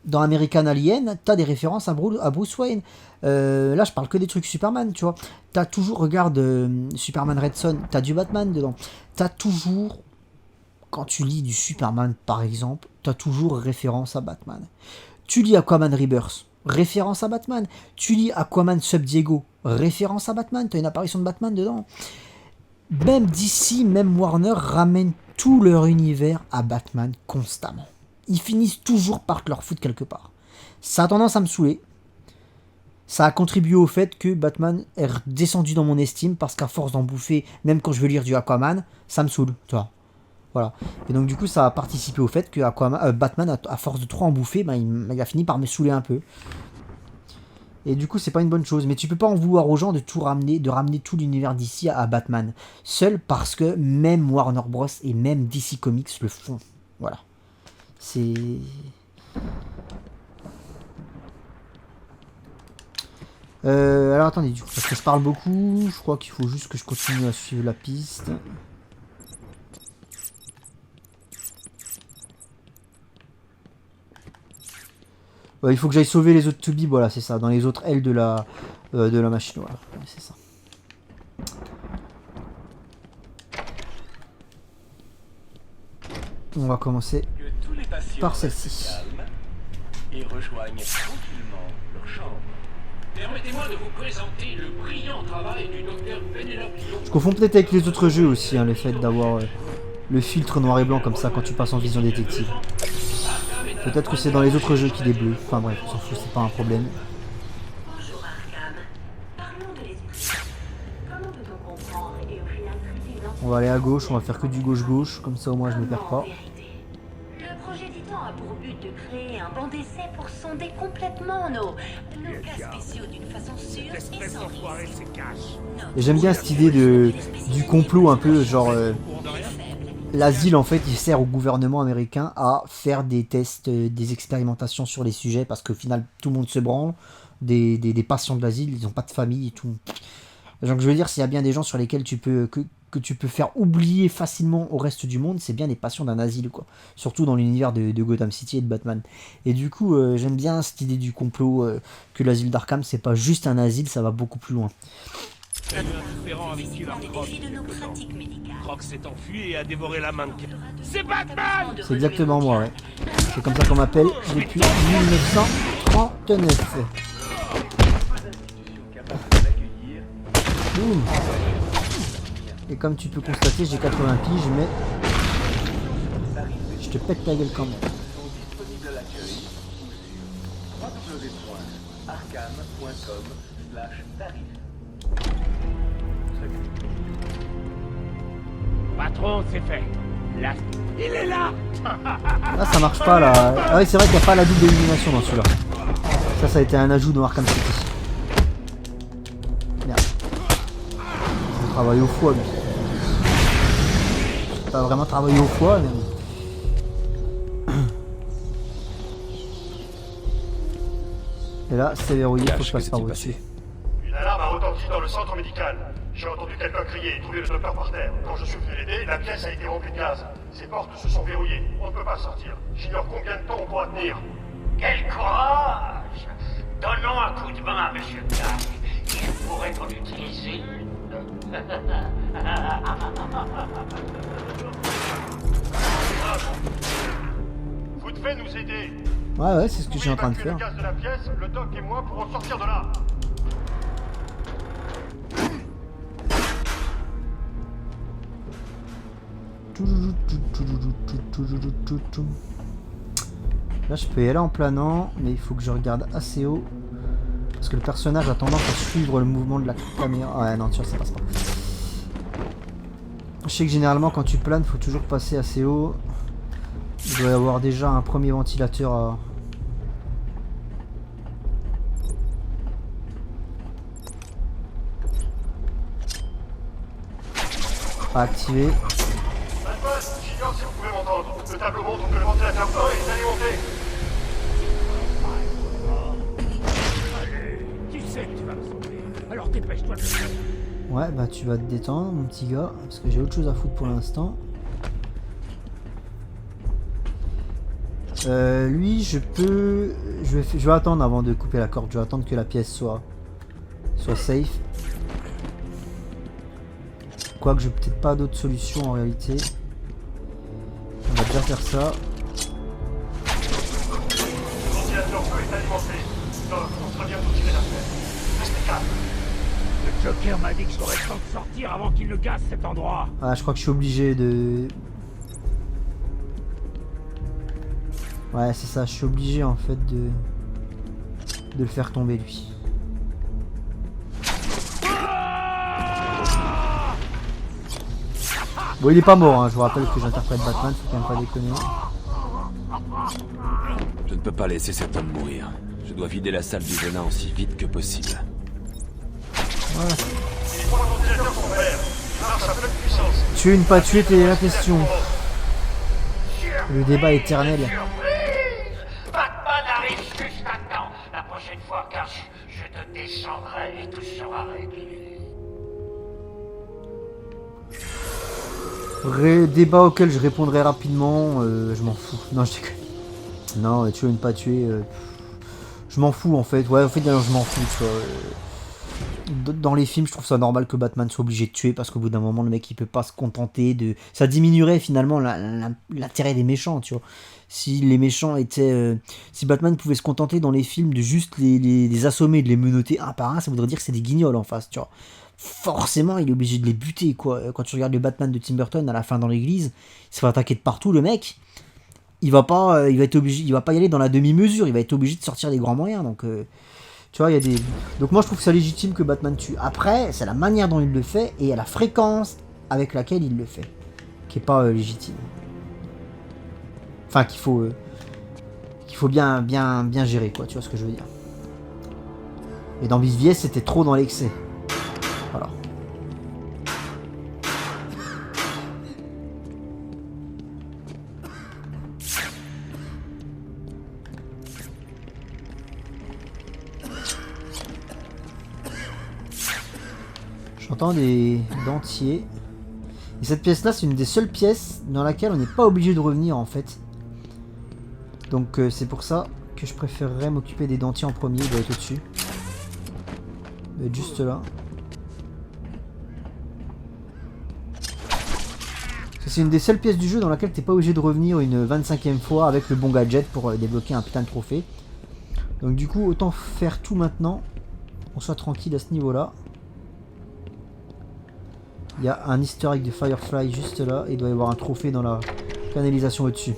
Dans American Alien, t'as des références à Bruce Wayne. Là, je parle que des trucs Superman, tu vois. T'as toujours, regarde Superman Red Son, t'as du Batman dedans. T'as toujours, quand tu lis du Superman, par exemple, t'as toujours référence à Batman. Tu lis Aquaman Rebirth, référence à Batman. Tu lis Aquaman Sub Diego, référence à Batman. T'as une apparition de Batman dedans. Même DC, même Warner ramènent tout leur univers à Batman constamment. Ils finissent toujours par te leur foutre quelque part. Ça a tendance à me saouler. Ça a contribué au fait que Batman est descendu dans mon estime parce qu'à force d'en bouffer, même quand je veux lire du Aquaman, ça me saoule, tu vois. Voilà. Et donc du coup, ça a participé au fait que Batman, à force de trop en bouffer, il a fini par me saouler un peu. Et du coup, c'est pas une bonne chose. Mais tu peux pas en vouloir aux gens de ramener tout l'univers d'ici à Batman. Seul parce que même Warner Bros. Et même DC Comics le font. Voilà. C'est... alors attendez, du coup, parce que je parle beaucoup, je crois qu'il faut juste que je continue à suivre la piste. Il faut que j'aille sauver les autres Tubby, voilà, c'est ça, dans les autres ailes de la machine, voilà, c'est ça. On va commencer par celle-ci. Et rejoignent tranquillement leur chambre. Permettez-moi de vous présenter le brillant travail du docteur Penelope. Je confonds peut-être avec les autres jeux aussi, hein, le fait d'avoir le filtre noir et blanc comme ça quand tu passes en vision détective. Peut-être que c'est dans les autres jeux qu'il est bleu. Enfin bref, on s'en fout, c'est pas un problème. Bonjour Arkham. Parlons de l'esprit. Comment peut-on comprendre et au final traiter l'ensemble On va aller à gauche, on va faire que du gauche-gauche, comme ça au moins je me perds pas. Le projet Titan a pour but de créer un banc d'essai pour sonder complètement nos cas spéciaux d'une façon sûre et sans risque. Et j'aime bien cette idée du complot un peu, genre... l'asile en fait il sert au gouvernement américain à faire des tests, des expérimentations sur les sujets parce qu'au final tout le monde se branle, des patients de l'asile, ils n'ont pas de famille et tout. Donc je veux dire, s'il y a bien des gens sur lesquels tu peux que tu peux faire oublier facilement au reste du monde, c'est bien les passions d'un asile, quoi. Surtout dans l'univers de Gotham City et de Batman. Et du coup, j'aime bien cette idée du complot, que l'asile d'Arkham, c'est pas juste un asile, ça va beaucoup plus loin. Croc s'est enfui et a dévoré la mannequin. C'est Batman! C'est exactement moi, ouais. C'est comme ça qu'on m'appelle depuis 1939. Ouh. Et comme tu peux constater, j'ai 80 piges, mais je te pète ta gueule quand même. Patron, c'est fait. Là, il est là! Là, ça marche pas, là. Ah oui, c'est vrai qu'il n'y a pas la double élimination dans celui-là. Ça a été un ajout dans Arkham City. Merde. Il travaille au foie, lui. Pas vraiment travailler au foie, mais... Et là, c'est verrouillé, faut que je passe par au-dessus. Une alarme a retenti dans le centre médical. J'ai entendu quelqu'un crier et trouver le docteur par terre. Quand je suis venu l'aider, la pièce a été remplie de gaz. Ces portes se sont verrouillées. On ne peut pas sortir. J'ignore combien de temps on pourra tenir. Quel courage! Donnons un coup de main à Monsieur Clark. Il pourrait en utiliser une. Vous devez nous aider. Ouais, c'est ce que je suis en train de faire. Le gaz de la pièce, le doc et moi pourrons sortir de là. Là je peux y aller en planant, mais il faut que je regarde assez haut. Parce que le personnage a tendance à suivre le mouvement de la caméra. Ouais non, tu vois, ça passe pas. Je sais que généralement quand tu planes, il faut toujours passer assez haut. Il doit y avoir déjà un premier ventilateur à activer. J'ignore si vous pouvez m'entendre. Le tableau montre que le ventilateur fort est alimenté. Tu sais que tu vas me sauver. Alors dépêche-toi de le faire. Ouais, bah tu vas te détendre, mon petit gars, parce que j'ai autre chose à foutre pour l'instant. Lui, je peux... Je vais attendre avant de couper la corde. Je vais attendre que la pièce soit safe. Quoique j'ai peut-être pas d'autre solution en réalité. On va déjà faire ça. Le ventilateur feu est alimenté. Non, on sera bientôt tiré d'affaire. Restez calme. Le Joker m'a dit que j'aurais le temps de sortir avant qu'il ne gaze cet endroit. Ah, je crois que je suis obligé de... Ouais, c'est ça, je suis obligé en fait de le faire tomber lui. Bon, il est pas mort, hein. Je vous rappelle que j'interprète Batman, faut quand même pas déconner. Je ne peux pas laisser cet homme mourir. Je dois vider la salle du venin aussi vite que possible. Voilà. Les trois ventilateurs sont verts. Il marche à pleine puissance. Tuer ou ne pas tuer, t'es la question. Le débat éternel. Batman arrive juste à temps. La prochaine fois, car je te descendrai et tout sera réglé. Débat auquel je répondrai rapidement, je m'en fous. Non, je déconne. Non, tuer ou ne pas tuer, je m'en fous en fait. Ouais, en fait, non, je m'en fous, tu vois. Dans les films, je trouve ça normal que Batman soit obligé de tuer parce qu'au bout d'un moment, le mec il peut pas se contenter de. Ça diminuerait finalement l'intérêt des méchants, tu vois. Si les méchants étaient. Si Batman pouvait se contenter dans les films de juste les assommer, de les menotter un par un, ça voudrait dire que c'est des guignols en face, tu vois. Forcément, il est obligé de les buter, quoi. Quand tu regardes le Batman de Tim Burton à la fin dans l'église, il se fait attaquer de partout, le mec. Il va pas y aller dans la demi-mesure, il va être obligé de sortir des grands moyens, donc. Tu vois, il y a des... Donc moi je trouve que c'est légitime que Batman tue. Après, c'est la manière dont il le fait et la fréquence avec laquelle il le fait qui est pas légitime. Enfin, qu'il faut bien gérer, quoi. Tu vois ce que je veux dire. Et dans BVS, c'était trop dans l'excès. Voilà. J'entends des dentiers. Et cette pièce là c'est une des seules pièces dans laquelle on n'est pas obligé de revenir en fait. Donc c'est pour ça que je préférerais m'occuper des dentiers en premier. Il doit être au-dessus. Il doit être juste là. C'est une des seules pièces du jeu dans laquelle t'es pas obligé de revenir une 25e fois avec le bon gadget pour débloquer un putain de trophée. Donc du coup autant faire tout maintenant. On soit tranquille à ce niveau là. Il y a un easter egg de Firefly juste là. Et il doit y avoir un trophée dans la canalisation au-dessus.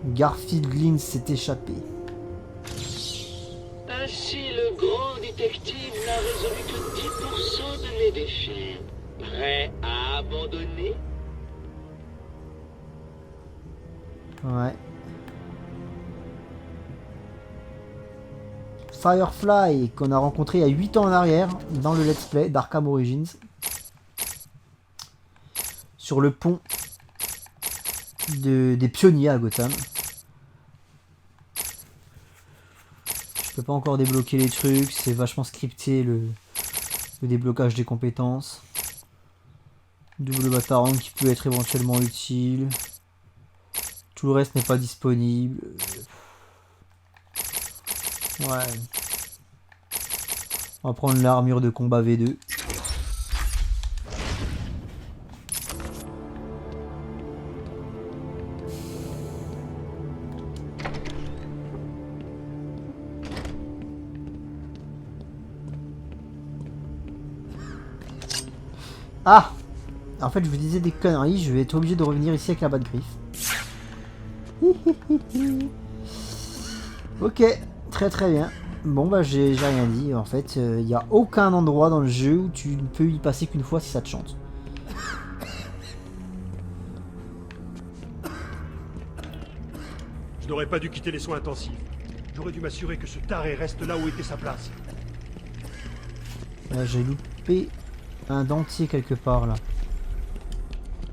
Garfield Glynn s'est échappé. Ainsi, le grand détective n'a résolu que 10% de mes défis. Prêt à abandonner? Ouais. Firefly, qu'on a rencontré il y a 8 ans en arrière, dans le let's play d'Arkham Origins. Sur le pont des pionniers à Gotham. Je peux pas encore débloquer les trucs, c'est vachement scripté le déblocage des compétences. Double Batarang qui peut être éventuellement utile. Tout le reste n'est pas disponible. Ouais. On va prendre l'armure de combat V2. Ah! En fait, je vous disais des conneries, je vais être obligé de revenir ici avec la batte griffe. Ok, très très bien. Bon bah j'ai rien dit, en fait, il n'y a aucun endroit dans le jeu où tu ne peux y passer qu'une fois si ça te chante. Je n'aurais pas dû quitter les soins intensifs. J'aurais dû m'assurer que ce taré reste là où était sa place. Là j'ai loupé un dentier quelque part là.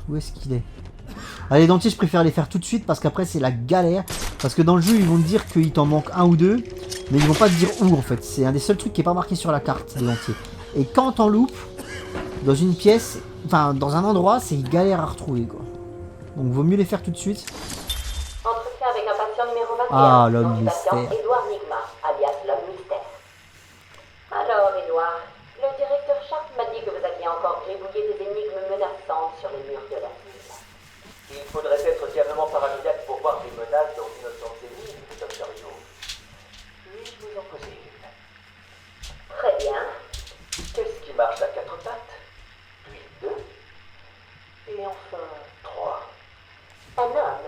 Où est-ce qu'il est? Ah, les dentiers je préfère les faire tout de suite parce qu'après c'est la galère. Parce que dans le jeu ils vont te dire qu'il t'en manque un ou deux. Mais ils vont pas te dire où en fait. C'est un des seuls trucs qui est pas marqué sur la carte, les dentiers. Et quand t'en loupes, dans une pièce, enfin dans un endroit, c'est galère à retrouver quoi. Donc vaut mieux les faire tout de suite. Entretien avec un patient numéro 21. Ah, l'homme nom du patient, mystère. Edouard Nigma, alias l'homme mystère. Alors, Edouard, le directeur Sharp m'a dit que vous aviez encore gribouillé des énigmes menaçantes sur les murs de la ville. Il faudrait être diablement paranoïaque pour voir des menaces dans d'innocentes énigmes, Dr. Hugo. Puis-je vous en poser une? Très bien. Qu'est-ce qui marche à quatre pattes? Puis deux? Et enfin, trois. Un homme.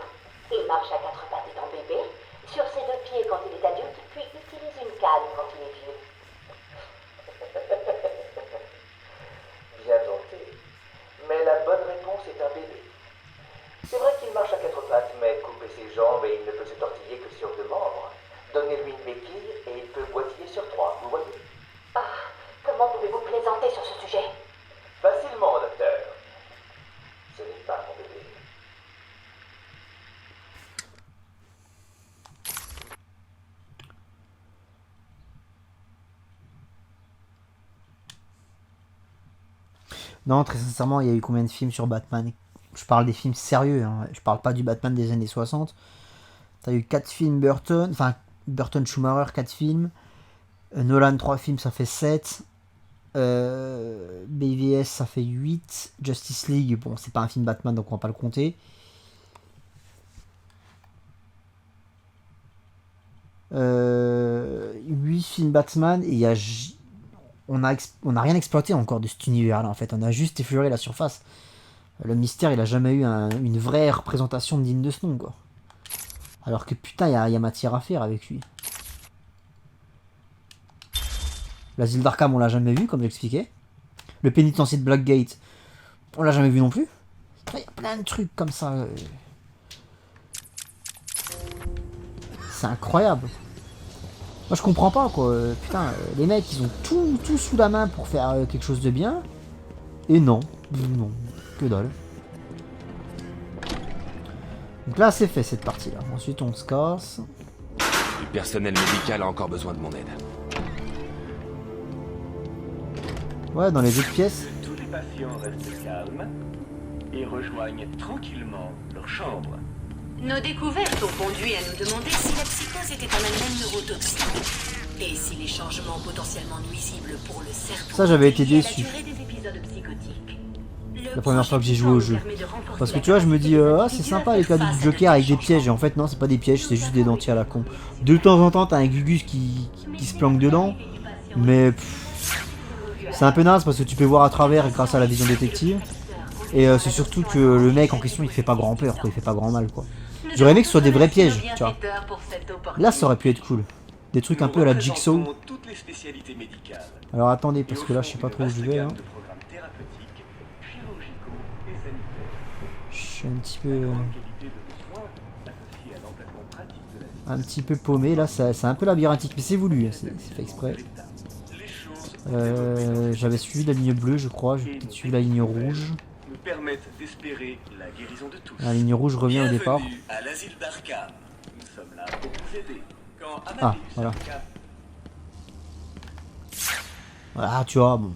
Il marche à quatre pattes étant bébé, sur ses deux pieds quand il est adulte, puis utilise une canne quand il est vieux. Bien tenté. Mais la bonne réponse est un bébé. C'est vrai qu'il marche à quatre pattes, mais couper ses jambes et il ne peut se tortiller que sur deux membres. Donnez-lui une béquille et il peut boitiller sur trois, vous voyez? Ah, comment pouvez-vous plaisanter sur ce sujet? Facilement, docteur. Ce n'est pas mon bébé. Non, très sincèrement, il y a eu combien de films sur Batman? Je parle des films sérieux, hein. Je parle pas du Batman des années 60. T'as eu 4 films Burton, enfin Burton Schumacher 4 films. Nolan 3 films, ça fait 7. BVS ça fait 8. Justice League, bon c'est pas un film Batman donc on va pas le compter. Euh, 8 films Batman et il y a... On a rien exploité encore de cet univers là en fait, on a juste effleuré la surface. Le mystère il a jamais eu une vraie représentation digne de ce nom quoi. Alors que putain il y a matière à faire avec lui. L'asile d'Arkham on l'a jamais vu comme j'expliquais. Le pénitencier de Blackgate on l'a jamais vu non plus. Il y a plein de trucs comme ça. C'est incroyable. Moi je comprends pas quoi, putain, les mecs ils ont tout sous la main pour faire quelque chose de bien. Et non, que dalle. Donc là c'est fait cette partie là, ensuite on se casse. Le personnel médical a encore besoin de mon aide. Ouais, dans les autres pièces. Que tous les patients restent calmes et rejoignent tranquillement leur chambre. Nos découvertes ont conduit à nous demander si la psychose était en elle-même neurotoxique. Et si les changements potentiellement nuisibles pour le cerveau... Ça, j'avais été déçu. La La première fois que j'ai joué au jeu. Parce que tu vois, je me dis, ah, c'est sympa les cadeaux du Joker avec des pièges. Et en fait, non, c'est pas des pièges, c'est juste des dentiers à la con. De temps en temps, t'as un Gugus qui se planque dedans. Mais c'est un peu naze parce que tu peux voir à travers grâce à la vision détective. Et c'est surtout que le mec en question, il fait pas grand peur, quoi. Il fait pas grand mal, quoi. J'aurais aimé que ce soit des vrais pièges, tu vois. Là, ça aurait pu être cool. Des trucs un peu à la Jigsaw. Alors attendez, parce que là, je sais pas trop où je vais. Hein. Je suis un petit peu paumé. Là, c'est un peu labyrinthique, mais c'est voulu. C'est fait exprès. J'avais suivi la ligne bleue, je crois. J'ai peut-être suivi la ligne rouge. Permettent d'espérer la guérison de tous. La ligne rouge revient au départ. À l'asile d'Arkham. Nous sommes là pour vous aider. Quand Ah, voilà. Voilà, tu vois, bon.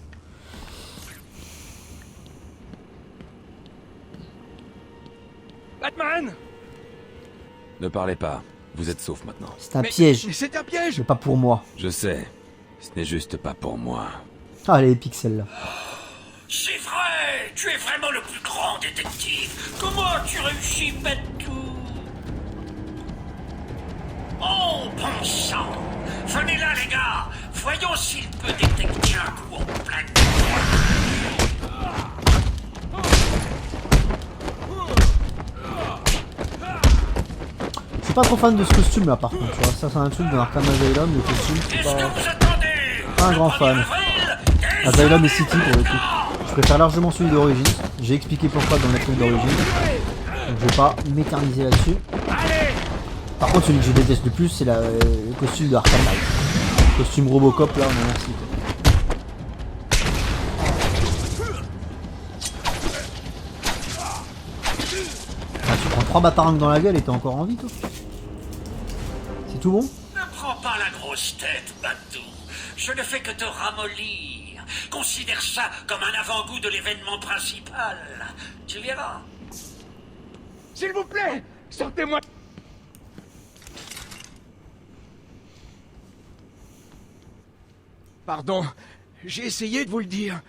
Batman! Ne parlez pas. Vous êtes sauf maintenant. C'est un piège. C'est un piège! Mais pas pour moi. Je sais. Ce n'est juste pas pour moi. Ah, les pixels là. C'est vrai! Tu es vraiment le plus grand détective! Comment as-tu réussi, Bentou? Oh, bon sang! Venez là, les gars! Voyons s'il peut détecter un coup en pleine. Je suis pas trop fan de ce costume là par contre, tu vois. Ça, c'est un truc de Arkham Asylum, le costume, je suis pas un grand fan. Asylum et City pour le coup. Je préfère largement celui d'origine. J'ai expliqué pourquoi dans le truc d'origine. Donc je vais pas m'éterniser là-dessus. Par contre, celui que je déteste le plus, c'est le costume de Arkham Knight. Le costume Robocop là, on en merci. Ah, tu prends 3 batarangs dans la gueule et t'es encore en vie, toi. C'est tout bon? Ne prends pas la grosse tête, Bentou. Je ne fais que te ramollir. Considère ça comme un avant-goût de l'événement principal. Tu verras. S'il vous plaît, sortez-moi. Pardon, j'ai essayé de vous le dire.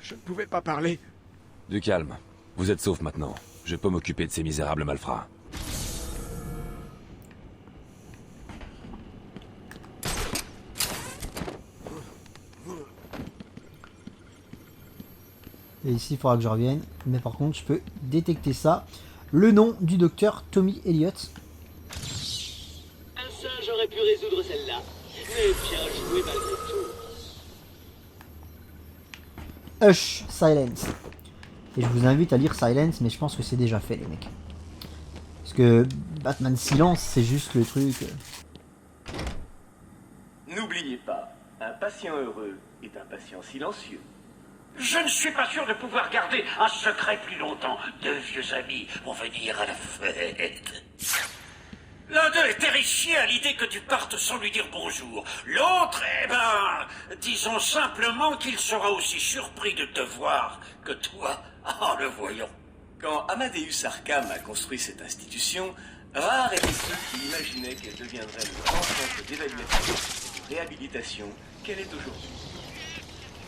Je ne pouvais pas parler. Du calme. Vous êtes sauf maintenant. Je peux m'occuper de ces misérables malfrats. Et ici, il faudra que je revienne. Mais par contre, je peux détecter ça. Le nom du docteur Tommy Elliott. Un singe aurait pu résoudre celle-là. Mais bien joué malgré tout. Hush, Silence. Et je vous invite à lire Silence, mais je pense que c'est déjà fait, les mecs. Parce que Batman Silence, c'est juste le truc. N'oubliez pas, un patient heureux est un patient silencieux. Je ne suis pas sûr de pouvoir garder un secret plus longtemps. Deux vieux amis vont venir à la fête. L'un d'eux est terrifié à l'idée que tu partes sans lui dire bonjour. L'autre, eh ben, disons simplement qu'il sera aussi surpris de te voir que toi en le voyant. Quand Amadeus Arkham a construit cette institution, rares étaient ceux qui imaginaient qu'elle deviendrait le grand centre d'évaluation et de réhabilitation qu'elle est aujourd'hui.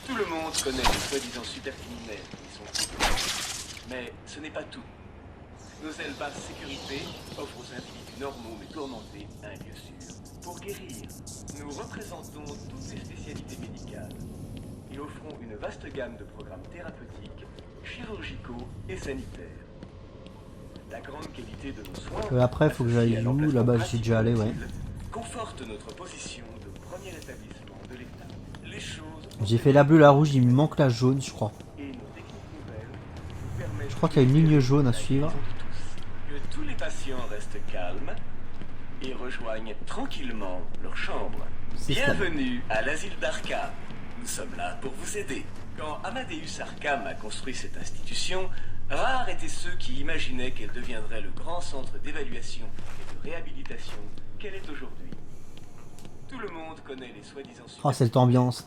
Tout le monde connaît les soi-disant super-criminels qui sont fous. Mais ce n'est pas tout. Nos ailes basse sécurité offrent aux individus normaux mais tourmentés un lieu sûr pour guérir. Nous représentons toutes les spécialités médicales et offrons une vaste gamme de programmes thérapeutiques, chirurgicaux et sanitaires. La grande qualité de nos soins... Après, faut que j'aille où? Là-bas, j'y suis déjà allé, ouais. ...conforte notre position de premier établissement de l'État. Les choses... J'ai fait la bleue, la rouge, il me manque la jaune, je crois. Je crois qu'il y a une ligne jaune à suivre. Que tous les patients restent calmes et rejoignent tranquillement leur chambre. Bienvenue à l'asile d'Arkham. Nous sommes là pour vous aider. Quand Amadeus Arkham a construit cette institution, rares étaient ceux qui imaginaient qu'elle deviendrait le grand centre d'évaluation et de réhabilitation qu'elle est aujourd'hui. Tout le monde connaît les soi-disant Oh, cette ambiance.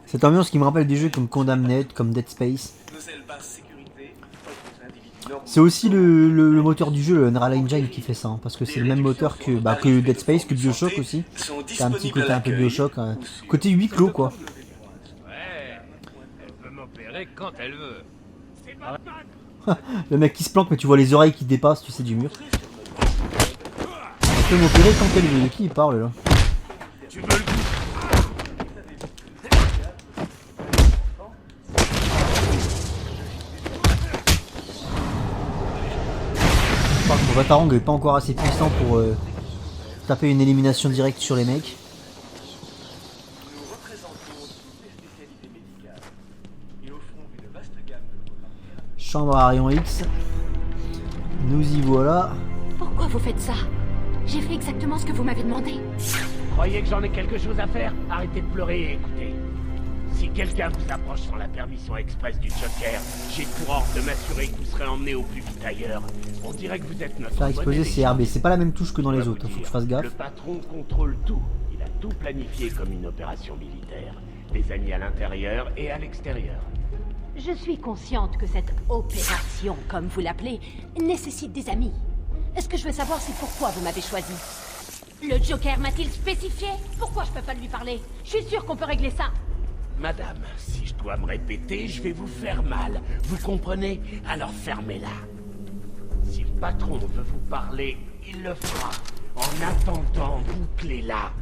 Cette ambiance qui me rappelle des jeux comme Condemned, comme Dead Space. nos ailes basse sécurité, autres individus normaux. C'est aussi le moteur du jeu, le Unreal Engine, qui fait ça. Hein, parce que c'est le même moteur que Dead Space, que Bioshock aussi. C'est un petit côté un peu Bioshock. Côté huis clos, quoi. Ouais, elle peut m'opérer quand elle veut. C'est pas Le mec qui se planque, mais tu vois les oreilles qui dépassent, tu sais, du mur. Elle peut m'opérer quand elle veut. De qui il parle, là? Tu veux le coup? Je crois que mon Vatarang est pas encore assez puissant pour taper une élimination directe sur les mecs. Nous représentons toutes les spécialités médicales et offrons une vaste gamme de produits. Chambre à rayon X. Nous y voilà. Pourquoi vous faites ça? J'ai fait exactement ce que vous m'avez demandé. Croyez que j'en ai quelque chose à faire? Arrêtez de pleurer et écoutez. Si quelqu'un vous approche sans la permission expresse du Joker, j'ai pour ordre de m'assurer que vous serez emmené au plus vite ailleurs. On dirait que vous êtes notre... Faire exploser c'est RB, c'est pas la même touche que dans les autres, faut que je fasse gaffe. Le patron contrôle tout. Il a tout planifié comme une opération militaire. Des amis à l'intérieur et à l'extérieur. Je suis consciente que cette opération, comme vous l'appelez, nécessite des amis. Ce que je veux savoir, c'est pourquoi vous m'avez choisi. Le Joker m'a-t-il spécifié? Pourquoi je peux pas lui parler? Je suis sûre qu'on peut régler ça. Madame, si je dois me répéter, je vais vous faire mal. Vous comprenez? Alors fermez-la. Si le patron veut vous parler, il le fera. En attendant, bouclez-la.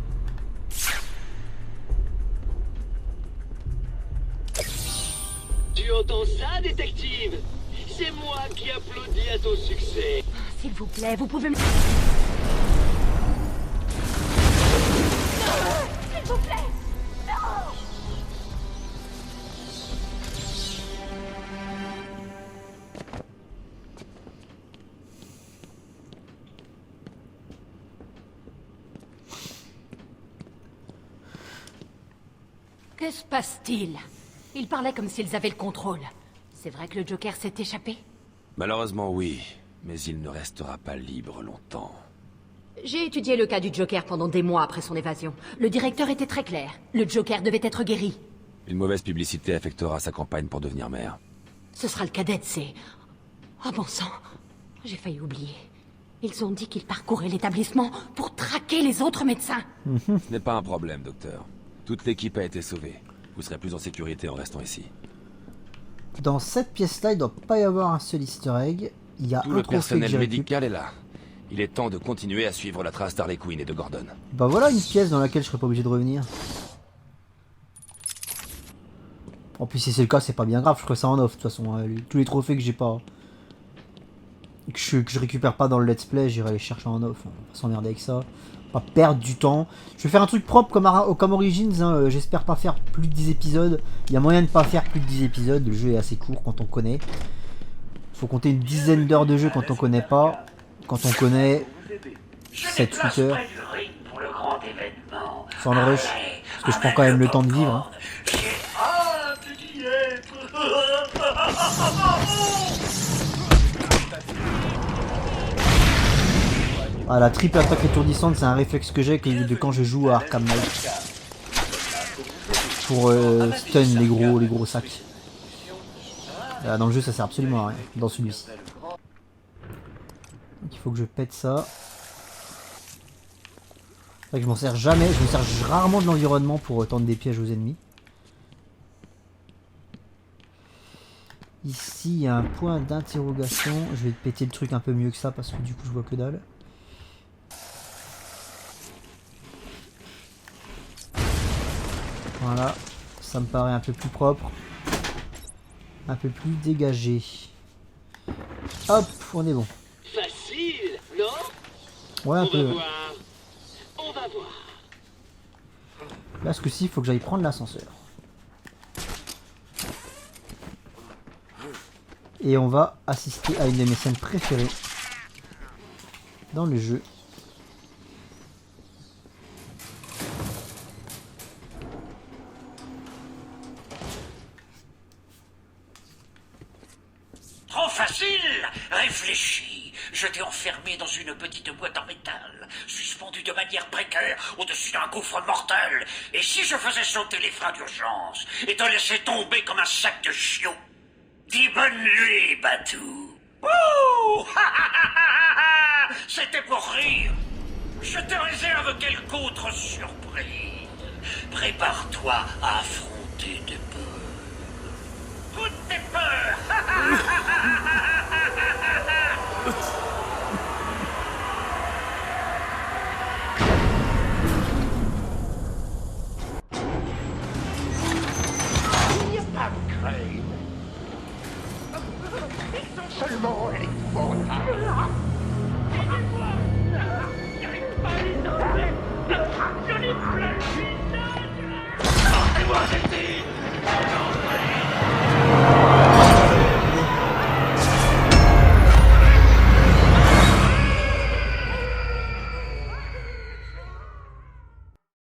Tu entends ça, détective? C'est moi qui applaudis à ton succès. S'il vous plaît, vous pouvez me... S'il vous plaît! Non! Que se passe-t-il? Ils parlaient comme s'ils avaient le contrôle. C'est vrai que le Joker s'est échappé? Malheureusement, oui. Mais il ne restera pas libre longtemps. J'ai étudié le cas du Joker pendant des mois après son évasion. Le directeur était très clair. Le Joker devait être guéri. Une mauvaise publicité affectera sa campagne pour devenir maire. Ce sera le cadet, c'est... Oh bon sang, j'ai failli oublier. Ils ont dit qu'ils parcouraient l'établissement pour traquer les autres médecins. Ce n'est pas un problème, docteur. Toute l'équipe a été sauvée. Vous serez plus en sécurité en restant ici. Dans cette pièce-là, il doit pas y avoir un seul easter egg. Il y a Tout un le trophée que personnel j'ai médical est là. Il est temps de continuer à suivre la trace d'Harley Quinn et de Gordon. Bah voilà une pièce dans laquelle je serais pas obligé de revenir. En plus si c'est le cas c'est pas bien grave, je ferai ça en off de toute façon. Hein. Tous les trophées que j'ai pas... Que je récupère pas dans le let's play, j'irai les chercher en off. On va s'emmerder avec ça. On va perdre du temps. Je vais faire un truc propre comme Origins. Hein. J'espère pas faire plus de 10 épisodes. Il y a moyen de pas faire plus de 10 épisodes. Le jeu est assez court quand on connaît. Faut compter une dizaine d'heures de jeu quand on connaît pas. Quand on connaît 7-8 heures. Sans le rush. Parce que je prends quand même le temps de vivre. Hein. Ah, la triple attaque étourdissante, c'est un réflexe que j'ai de quand je joue à Arkham Knight. Pour stun les gros sacs. Dans le jeu, ça sert absolument à rien. Dans celui-ci. Donc il faut que je pète ça. C'est vrai que je m'en sers jamais. Je me sers rarement de l'environnement pour tendre des pièges aux ennemis. Ici, il y a un point d'interrogation. Je vais péter le truc un peu mieux que ça parce que du coup, je vois que dalle. Voilà, ça me paraît un peu plus propre, un peu plus dégagé. Hop, on est bon. Facile, non? Ouais, un peu. On va voir. Là, ce coup-ci, il faut que j'aille prendre l'ascenseur. Et on va assister à une de mes scènes préférées dans le jeu. Trop facile! Réfléchis. Je t'ai enfermé dans une petite boîte en métal, suspendue de manière précaire au-dessus d'un gouffre mortel. Et si je faisais sauter les freins d'urgence et te laissais tomber comme un sac de chiots? Dis bonne nuit, Batou. Ouh! C'était pour rire. Je te réserve quelque autre surprise. Prépare-toi à affronter tes peurs. Toutes tes peurs. Il n'y a pas de crainte. Ils sont seulement épouvantables. Aidez-moi! J'arrive pas à les enlever. Je les plein le visage. Sortez-moi d'ici!